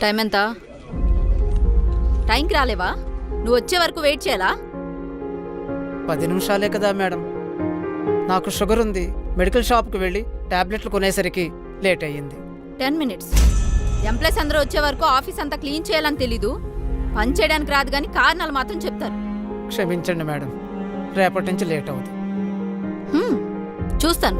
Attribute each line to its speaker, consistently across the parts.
Speaker 1: Time ఎంత? టైంకి రాలేవా? నువ్వు వచ్చే వరకు వెయిట్ చేయాలా?
Speaker 2: 10 నిమిషాలే కదా మేడం. నాకు షుగర్ ఉంది. మెడికల్ షాప్కి వెళ్ళి టాబ్లెట్లు కొనేసరికి లేట్ అయ్యింది.
Speaker 1: 10 మినిట్స్. ఎంప్లాయీస్ అందరూ వచ్చే వరకు ఆఫీస్ అంతా క్లీన్ చేయాలని తెలీదు. పని చేయడానికి రాదు కానీ కారణాలు మాత్రం చెప్తారు.
Speaker 2: క్షమించండి మేడం, రేపటి నుంచి లేట్ అవుతుంది.
Speaker 1: చూస్తాను.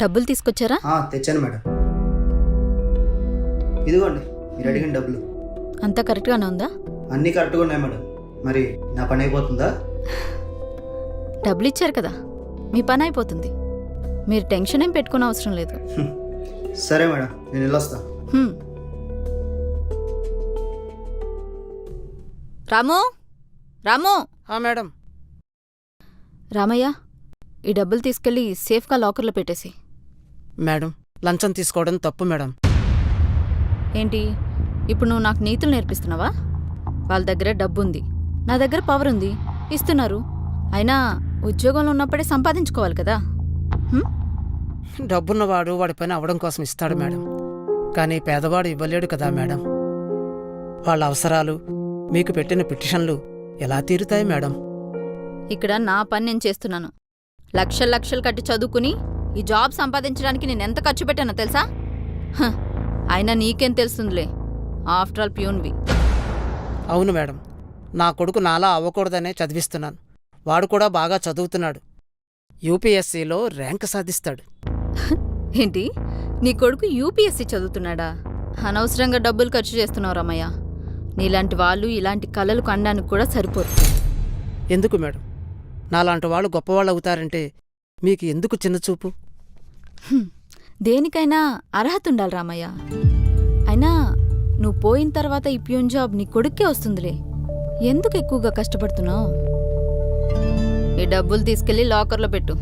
Speaker 1: డబ్బులు తీసుకొచ్చారా?
Speaker 3: తెచ్చాను మేడం. ఇదిగోండి మీరు అడిగిన డబ్బులు.
Speaker 1: అంతా కరెక్ట్గానే ఉందా?
Speaker 3: అన్నీ కరెక్ట్గా ఉన్నాయి మేడం. మరి నా పని అయిపోతుందా?
Speaker 1: డబ్బులు ఇచ్చారు కదా, మీ పని అయిపోతుంది. మీరు టెన్షన్ ఏం పెట్టుకునే అవసరం లేదు.
Speaker 3: సరే మేడం, నేను వెళ్ళొస్తా.
Speaker 1: రాము, రాము.
Speaker 2: మేడం.
Speaker 1: రామయ్య, ఈ డబ్బులు తీసుకెళ్ళి సేఫ్గా లాకర్లో పెట్టేసి.
Speaker 2: మేడం, లంచం తీసుకోవడం తప్పు మేడం.
Speaker 1: ఏంటి ఇప్పుడు నువ్వు నాకు నీతులు నేర్పిస్తున్నావా? వాళ్ళ దగ్గర డబ్బుంది, నా దగ్గర పవర్ ఉంది, ఇస్తున్నారు. అయినా ఉద్యోగంలో ఉన్నప్పుడే సంపాదించుకోవాలి కదా.
Speaker 2: డబ్బున్నవాడు వాడి పని అవ్వడం కోసం ఇస్తాడు మేడం, కానీ పేదవాడు ఇవ్వలేడు కదా మేడం. వాళ్ళ అవసరాలు, మీకు పెట్టిన పిటిషన్లు ఎలా తీరుతాయి మేడం?
Speaker 1: ఇక్కడ నా పని నేను చేస్తున్నాను. లక్షలు లక్షలు కట్టి చదువుకుని ఈ జాబ్ సంపాదించడానికి నేనెంత ఖర్చు పెట్టానో తెలుసా? అయినా నీకేం తెలుస్తుందిలే, ఆఫ్టర్ ఆల్ ప్యూన్వి.
Speaker 2: అవును మేడం, నా కొడుకు నాలా అవ్వకూడదనే చదివిస్తున్నాను. వాడు కూడా బాగా చదువుతున్నాడు. యూపీఎస్సీలో ర్యాంక్ సాధిస్తాడు.
Speaker 1: ఏంటి, నీ కొడుకు యూపీఎస్సీ చదువుతున్నాడా? అనవసరంగా డబ్బులు ఖర్చు చేస్తున్నావు రమయ్య. నీలాంటి వాళ్ళు ఇలాంటి కళలు కనడానికి కూడా సరిపోరు.
Speaker 2: ఎందుకు మేడం, నాలాంటి వాళ్ళు గొప్పవాళ్ళు అవుతారంటే మీకు ఎందుకు చిన్నచూపు?
Speaker 1: దేనికైనా అర్హత ఉండాలి రామయ్య. అయినా నువ్వు పోయిన తర్వాత ఈ ప్యూన్ జాబ్ నీ కొడుక్కే వస్తుందిలే. ఎందుకు ఎక్కువగా కష్టపడుతున్నావు? ఈ డబ్బులు తీసుకెళ్లి లాకర్లో పెట్టు.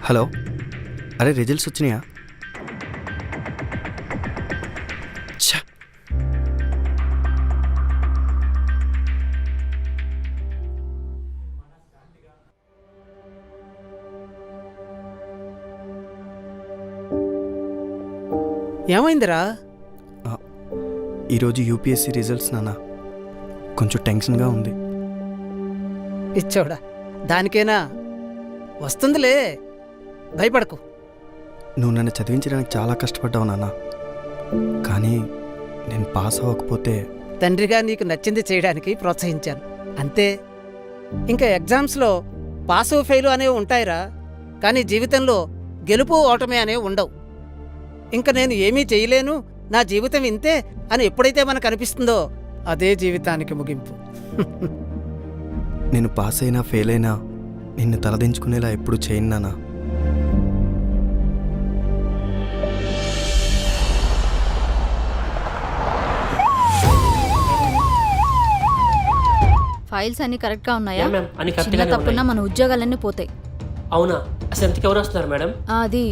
Speaker 4: హలో, అరే రిజల్ట్స్ వచ్చినాయా?
Speaker 2: ఏమైందిరా?
Speaker 4: ఈరోజు యూపీఎస్సీ రిజల్ట్స్ నాన్న, కొంచెం టెన్షన్గా ఉంది.
Speaker 2: ఇచ్చోడా, దానికేనా? వస్తుందిలే, భయపడకు.
Speaker 4: నువ్వు నన్ను చదివించడానికి చాలా కష్టపడ్డావు నాన్న, కానీ నేను పాస్ అవ్వకపోతే...
Speaker 2: తండ్రిగా నీకు నచ్చింది చేయడానికి ప్రోత్సహించాను, అంతే. ఇంకా ఎగ్జామ్స్లో పాసు ఫెయిలు అనేవి ఉంటాయిరా, కానీ జీవితంలో గెలుపు ఓటమి అనేవి ఉండవు. ఇంకా నేను ఏమీ చేయలేను, నా జీవితం ఇంతే అని ఎప్పుడైతే మనకు అనిపిస్తుందో అదే జీవితానికి ముగింపు.
Speaker 4: నేను పాస్ అయినా ఫెయిల్ అయినా నిన్ను తలదించుకునేలా ఎప్పుడు చేయను నాన్న.
Speaker 1: ఫైల్స్ అన్ని కరెక్ట్గా ఉన్నాయా?
Speaker 5: యా మ్యామ్, అన్ని
Speaker 1: చిన్న
Speaker 5: కరెక్ట్గానే
Speaker 1: తప్పున్నా
Speaker 5: ఉన్నాయి.
Speaker 1: మన ఉద్యోగాలన్నీ పోతాయి.
Speaker 5: అవునా? అసలు ఎంతకి ఎవరు వస్తున్నారు మేడం?
Speaker 1: అది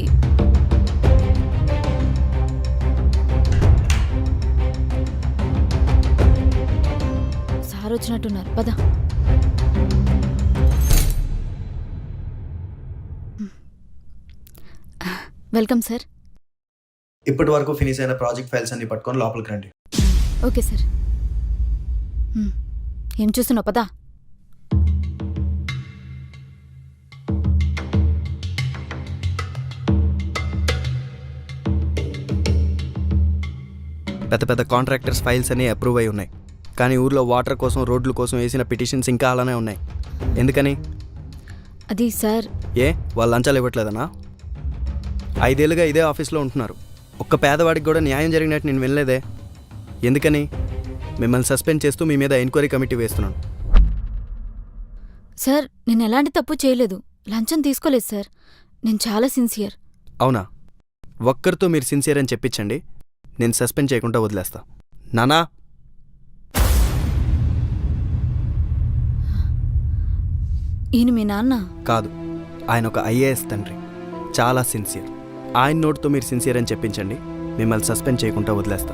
Speaker 1: సార్ వచ్చినట్టున్నారు, పద. Welcome sir.
Speaker 3: ఇప్పటి వరకు ఫినిష్ అయిన ప్రాజెక్ట్ ఫైల్స్ అన్ని పట్టుకొని లోపలికి రండి.
Speaker 1: Okay sir. ఏం చూస్తున్నావు, పదా.
Speaker 4: పెద్ద పెద్ద కాంట్రాక్టర్స్ ఫైల్స్ అన్నీ అప్రూవ్ అయి ఉన్నాయి, కానీ ఊర్లో వాటర్ కోసం, రోడ్ల కోసం వేసిన పిటిషన్స్ ఇంకా అలానే ఉన్నాయి. ఎందుకని?
Speaker 1: అది సార్,
Speaker 4: వాళ్ళు లంచాలు ఇవ్వట్లేదనా? 5 ఏళ్ళుగా ఇదే ఆఫీస్లో ఉంటున్నారు, ఒక్క పేదవాడికి కూడా న్యాయం జరిగినట్టు నేను వినలేదే. ఎందుకని? మిమ్మల్ని సస్పెండ్ చేస్తూ మీ మీద ఎంక్వైరీ కమిటీ వేస్తున్నాను.
Speaker 1: సార్, నేను ఎలాంటి తప్పు చేయలేదు, లంచం తీసుకోలేదు సార్. నేను చాలా సిన్సియర్.
Speaker 4: అవునా? ఒక్కరితో మీరు సిన్సియర్ అని చెప్పించండి, నేను సస్పెండ్ చేయకుండా వదిలేస్తా. నానా,
Speaker 1: ఈయన మీ నాన్న?
Speaker 4: కాదు, ఆయన ఒక ఐఏఎస్ తండ్రి, చాలా సిన్సియర్. ఆయన నోటితో మీరు సిన్సియర్ అని చెప్పించండి, మిమ్మల్ని సస్పెండ్ చేయకుండా వదిలేస్తా.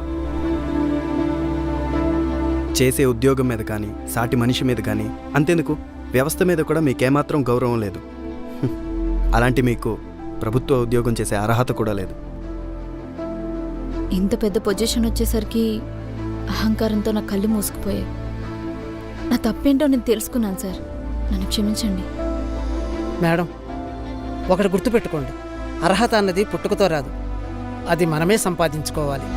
Speaker 4: చేసే ఉద్యోగం మీద కానీ, సాటి మనిషి మీద కానీ, అంతెందుకు వ్యవస్థ మీద కూడా మీకేమాత్రం గౌరవం లేదు. అలాంటి మీకు ప్రభుత్వ ఉద్యోగం చేసే అర్హత కూడా లేదు.
Speaker 1: ఇంత పెద్ద పొజిషన్ వచ్చేసరికి అహంకారంతో నా కళ్ళు మూసుకుపోయాయి. నా తప్పేంటో నేను తెలుసుకున్నాను సార్, నన్ను క్షమించండి.
Speaker 2: మేడం, ఒకటి గుర్తుపెట్టుకోండి, అర్హత అన్నది పుట్టుకతో రాదు, అది మనమే సంపాదించుకోవాలి.